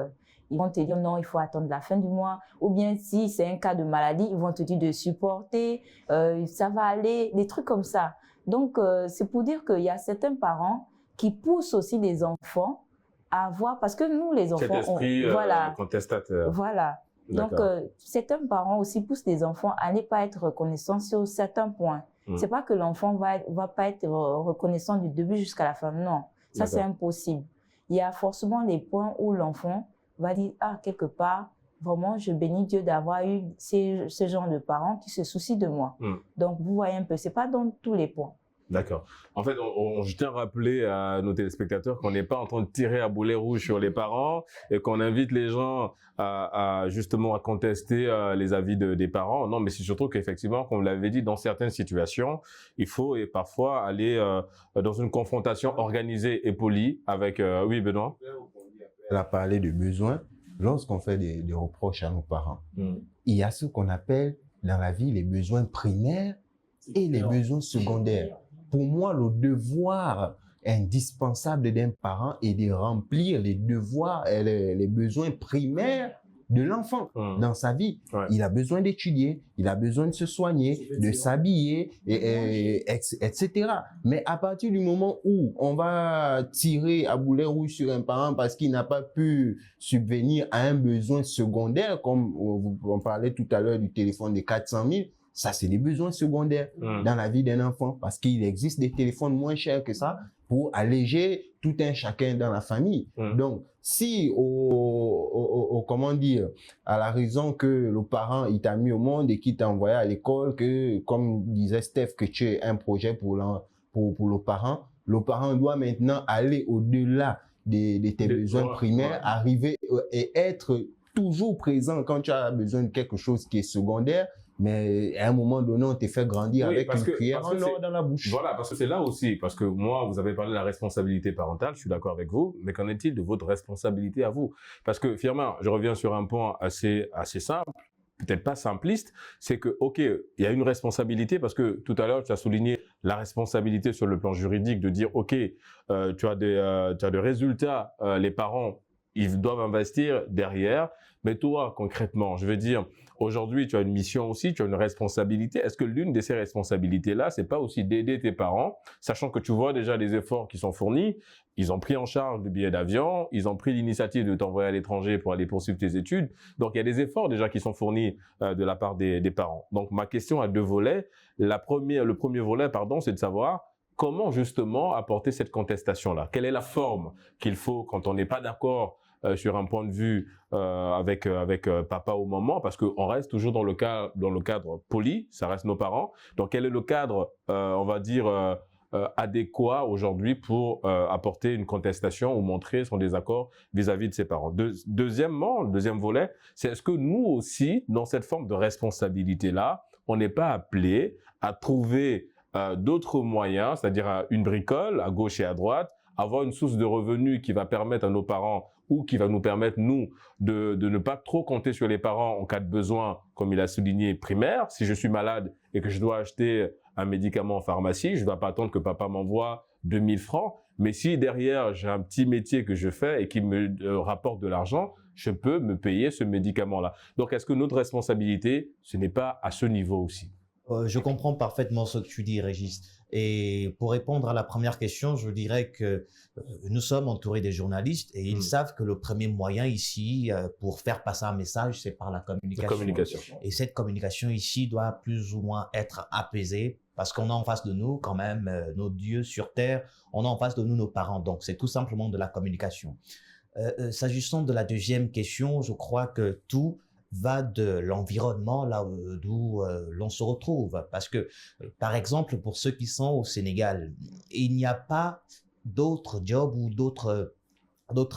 ils vont te dire non, il faut attendre la fin du mois. Ou bien si c'est un cas de maladie, ils vont te dire de supporter, ça va aller, des trucs comme ça. Donc, c'est pour dire qu'il y a certains parents qui poussent aussi les enfants à voir, parce que nous, les enfants, cet esprit voilà, contestataire. Voilà. Donc, certains parents aussi poussent les enfants à ne pas être reconnaissants sur certains points. C'est pas que l'enfant va pas être reconnaissant du début jusqu'à la fin. Non, ça c'est impossible. Il y a forcément des points où l'enfant va dire, ah, quelque part, vraiment, je bénis Dieu d'avoir eu ce genre de parents qui se soucient de moi. Donc, vous voyez un peu, c'est pas dans tous les points. D'accord. En fait, je tiens à rappeler à nos téléspectateurs qu'on n'est pas en train de tirer à boulet rouge sur les parents et qu'on invite les gens justement à contester les avis des parents. Non, mais c'est surtout qu'effectivement, comme vous l'avez dit, dans certaines situations, il faut parfois aller dans une confrontation organisée et polie avec... Oui, Benoît? Elle a parlé de besoins. Lorsqu'on fait des reproches à nos parents, il y a ce qu'on appelle dans la vie les besoins primaires et les besoins secondaires. Pour moi, le devoir indispensable d'un parent est de remplir les devoirs et les besoins primaires de l'enfant dans sa vie. Il a besoin d'étudier, il a besoin de se soigner, de s'habiller, etc. Mais à partir du moment où on va tirer à boulet rouge sur un parent parce qu'il n'a pas pu subvenir à un besoin secondaire, comme on parlait tout à l'heure du téléphone de 400 000, ça, c'est des besoins secondaires dans la vie d'un enfant parce qu'il existe des téléphones moins chers que ça pour alléger tout un chacun dans la famille. Donc, si comment dire, à la raison que le parent, il t'a mis au monde et qu'il t'a envoyé à l'école, que, comme disait Steph, que tu es un projet pour le parent doit maintenant aller au-delà de tes besoins primaires, arriver et être toujours présent quand tu as besoin de quelque chose qui est secondaire. Mais à un moment donné, on t'a fait grandir avec une cuillère en or dans la bouche. Voilà, parce que c'est là aussi, parce que moi, vous avez parlé de la responsabilité parentale, je suis d'accord avec vous, mais qu'en est-il de votre responsabilité à vous? Parce que, Firmin, je reviens sur un point assez simple, peut-être pas simpliste, c'est que, ok, il y a une responsabilité, parce que tout à l'heure, tu as souligné la responsabilité sur le plan juridique de dire, ok, tu as des résultats, les parents, ils doivent investir derrière, mais toi, concrètement, je veux dire, aujourd'hui, tu as une mission aussi, tu as une responsabilité. Est-ce que l'une de ces responsabilités-là, c'est pas aussi d'aider tes parents, sachant que tu vois déjà les efforts qui sont fournis, ils ont pris en charge le billet d'avion, ils ont pris l'initiative de t'envoyer à l'étranger pour aller poursuivre tes études. Donc, il y a des efforts déjà qui sont fournis de la part des parents. Donc, ma question a deux volets. Le premier volet, c'est de savoir comment justement apporter cette contestation-là. Quelle est la forme qu'il faut quand on n'est pas d'accord sur un point de vue avec papa ou maman, parce qu'on reste toujours dans le cadre poli, ça reste nos parents. Donc, quel est le cadre, on va dire, adéquat aujourd'hui pour apporter une contestation ou montrer son désaccord vis-à-vis de ses parents? Deuxièmement, le deuxième volet, c'est est-ce que nous aussi, dans cette forme de responsabilité-là, on n'est pas appelé à trouver d'autres moyens, c'est-à-dire une bricole à gauche et à droite, avoir une source de revenus qui va permettre à nos parents ou qui va nous permettre, nous, de ne pas trop compter sur les parents en cas de besoin, comme il a souligné, primaire. Si je suis malade et que je dois acheter un médicament en pharmacie, je ne vais pas attendre que papa m'envoie 2000 francs. Mais si derrière, j'ai un petit métier que je fais et qui me rapporte de l'argent, je peux me payer ce médicament-là. Donc, est-ce que notre responsabilité, ce n'est pas à ce niveau aussi? Je comprends parfaitement ce que tu dis, Régis. Et pour répondre à la première question, je dirais que nous sommes entourés des journalistes et ils savent que le premier moyen ici pour faire passer un message, c'est par la communication. Et cette communication ici doit plus ou moins être apaisée parce qu'on a en face de nous quand même nos dieux sur terre, on a en face de nous nos parents. Donc, c'est tout simplement de la communication. S'agissant de la deuxième question, je crois que tout va de l'environnement là d'où l'on se retrouve. Parce que, par exemple, pour ceux qui sont au Sénégal, il n'y a pas d'autres jobs ou d'autres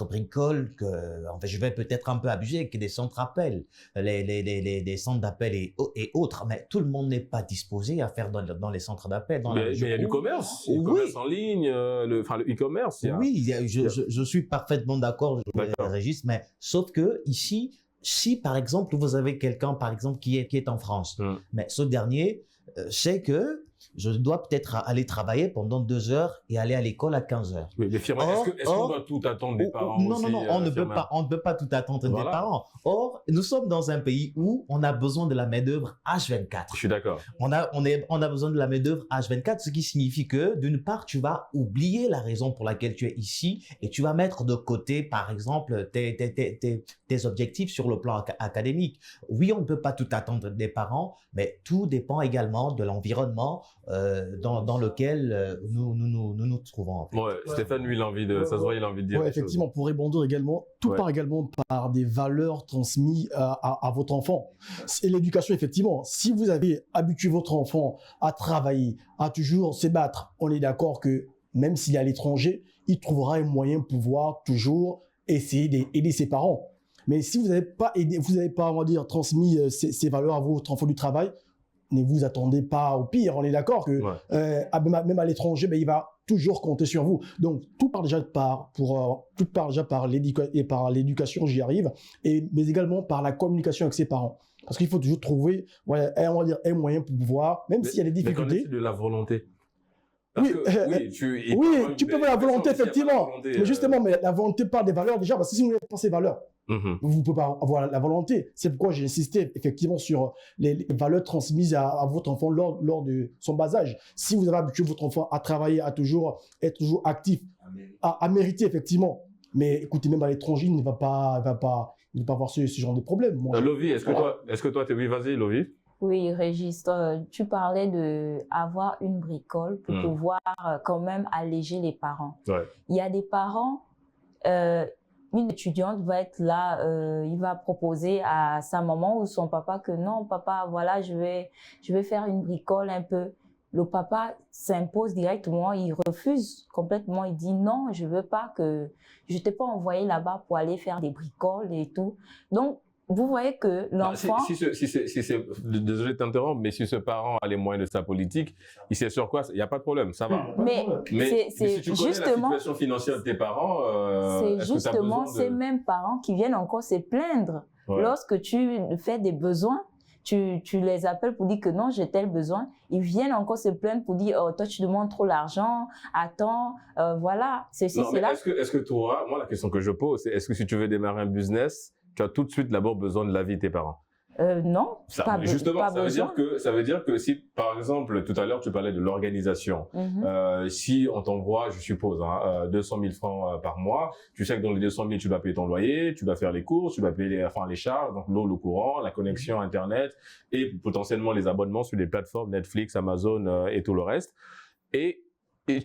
bricoles que, enfin, je vais peut-être un peu abuser, que des centres d'appel, des centres d'appel et autres, mais tout le monde n'est pas disposé à faire dans les centres d'appel. Mais il y a du commerce, il y a du commerce en ligne, le e-commerce. Oui, je suis parfaitement d'accord, Régis, mais sauf que ici, si par exemple vous avez quelqu'un par exemple qui est en France, mais ce dernier sait que je dois peut-être aller travailler pendant 2 heures et aller à l'école à 15 heures. Oui, mais Firmin, est-ce qu'on doit tout attendre des parents non, aussi, on ne peut pas tout attendre des parents. Or, nous sommes dans un pays où on a besoin de la main-d'œuvre H24. Je suis d'accord. On a besoin de la main-d'œuvre H24, ce qui signifie que, d'une part, tu vas oublier la raison pour laquelle tu es ici et tu vas mettre de côté, par exemple, tes objectifs sur le plan académique. Oui, on ne peut pas tout attendre des parents, mais tout dépend également de l'environnement dans lequel nous trouvons. En fait. Ouais, Stéphane, lui, il a envie de, ça se voit, il a envie de dire. Ouais, effectivement, pour répondre également, tout part également par des valeurs transmises à votre enfant. Et l'éducation, effectivement, si vous avez habitué votre enfant à travailler, à toujours se battre, on est d'accord que même s'il est à l'étranger, il trouvera un moyen de pouvoir toujours essayer d'aider ses parents. Mais si vous n'avez pas aidé, vous n'avez pas, on va dire, transmis ces valeurs à votre enfant du travail, ne vous attendez pas au pire. On est d'accord que même à l'étranger, il va toujours compter sur vous. Donc tout part déjà par l'éducation, j'y arrive, mais également par la communication avec ses parents. Parce qu'il faut toujours trouver, on va dire, un moyen pour pouvoir, même s'il y a des difficultés. Mais de la volonté. Tu peux avoir la volonté, effectivement. Mais justement, la volonté part des valeurs déjà, parce que si vous n'avez pas ces valeurs, vous ne pouvez pas avoir la volonté. C'est pourquoi j'ai insisté effectivement sur les valeurs transmises à votre enfant lors de son bas âge. Si vous avez habitué votre enfant à travailler, à être toujours actif, à mériter effectivement. Mais écoutez, même à l'étranger, il ne va pas avoir ce genre de problème. Lovi, est-ce que toi, oui, vas-y, Lovi. Oui, Régis, tu parlais d'avoir une bricole pour pouvoir quand même alléger les parents. Ouais. Il y a des parents, une étudiante va être là, il va proposer à sa maman ou son papa que non, papa, voilà, je vais faire une bricole un peu. Le papa s'impose directement, il refuse complètement, il dit non, je veux pas je t'ai pas envoyé là-bas pour aller faire des bricoles et tout. Donc, vous voyez que l'enfant... Désolé de t'interrompre, mais si ce parent a les moyens de sa politique, il sait sur quoi, il n'y a pas de problème, ça va. Mais si tu connais la situation financière de tes parents, c'est justement ces mêmes parents qui viennent encore se plaindre. Ouais. Lorsque tu fais des besoins, tu les appelles pour dire que non, j'ai tel besoin. Ils viennent encore se plaindre pour dire, oh, toi, tu demandes trop l'argent, attends, voilà, ceci, cela. Est-ce que toi, moi, la question que je pose, c'est est-ce que si tu veux démarrer un business, tu as tout de suite d'abord besoin de l'avis de tes parents? Non, justement, ça veut dire que si, par exemple, tout à l'heure, tu parlais de l'organisation, si on t'envoie, je suppose, 200 000 francs par mois, tu sais que dans les 200 000, tu dois payer ton loyer, tu dois faire les courses, tu dois payer les charges, donc l'eau, le courant, la connexion Internet et potentiellement les abonnements sur les plateformes Netflix, Amazon et tout le reste. Et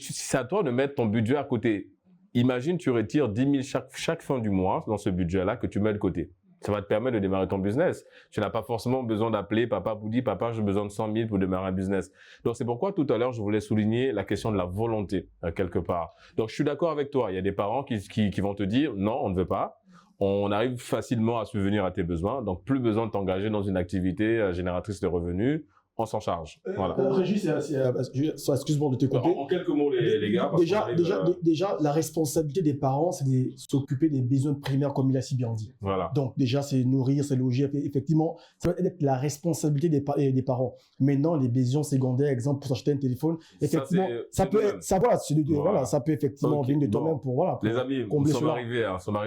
c'est à toi de mettre ton budget à côté. Imagine, tu retires 10 000 chaque fin du mois dans ce budget-là que tu mets de côté. Ça va te permettre de démarrer ton business. Tu n'as pas forcément besoin d'appeler papa pour dire « Papa, j'ai besoin de 100 000 pour démarrer un business ». Donc, c'est pourquoi tout à l'heure, je voulais souligner la question de la volonté, quelque part. Donc, je suis d'accord avec toi. Il y a des parents qui vont te dire « Non, on ne veut pas ». On arrive facilement à subvenir à tes besoins. Donc, plus besoin de t'engager dans une activité génératrice de revenus. On s'en charge. Voilà. Régis, excuse-moi de te couper. En quelques mots, les gars. Déjà, la responsabilité des parents, c'est de s'occuper des besoins primaires, comme il a si bien dit. Voilà. Donc, déjà, c'est nourrir, c'est loger. Effectivement, ça va être la responsabilité des parents. Maintenant, les besoins secondaires, exemple, pour s'acheter un téléphone, effectivement, ça peut effectivement venir de toi-même pour, voilà. Les amis, nous sommes arrivés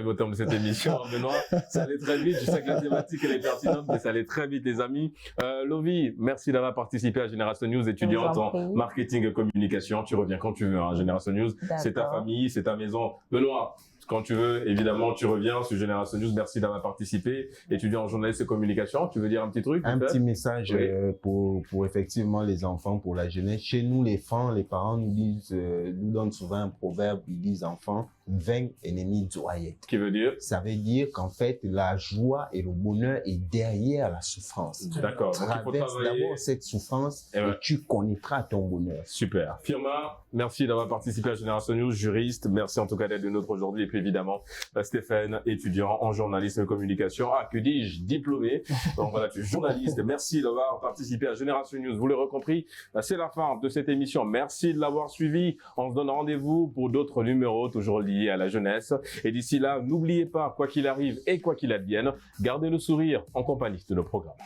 au terme de cette émission. Benoît, ça allait très vite. Je sais que la thématique, elle est pertinente, mais ça allait très vite, les amis. Lovi, merci d'avoir participé à Génération News, étudiante en marketing et communication. Tu reviens quand tu veux, hein, Génération News. C'est ta famille, c'est ta maison. Benoît, quand tu veux, évidemment, tu reviens sur Génération News. Merci d'avoir participé. Étudiant en journalisme et communication, tu veux dire un petit truc? Un petit message pour effectivement les enfants, pour la jeunesse. Chez nous, les parents nous donnent souvent un proverbe. Ils disent, enfants, 20 ennemis joyeux. Qui veut dire? Ça veut dire qu'en fait, la joie et le bonheur est derrière la souffrance. D'accord. Traverse d'abord cette souffrance et tu connaîtras ton bonheur. Super. Firmin, merci d'avoir participé à Génération News, juriste. Merci en tout cas d'être de nôtre aujourd'hui. Et puis évidemment, Stéphane, étudiant en journalisme et communication. Ah, que dis-je, diplômé. Donc voilà, tu es journaliste. Merci d'avoir participé à Génération News. Vous l'aurez compris, c'est la fin de cette émission. Merci de l'avoir suivi. On se donne rendez-vous pour d'autres numéros toujours liés à la jeunesse. Et d'ici là, n'oubliez pas, quoi qu'il arrive et quoi qu'il advienne, gardez le sourire en compagnie de nos programmes.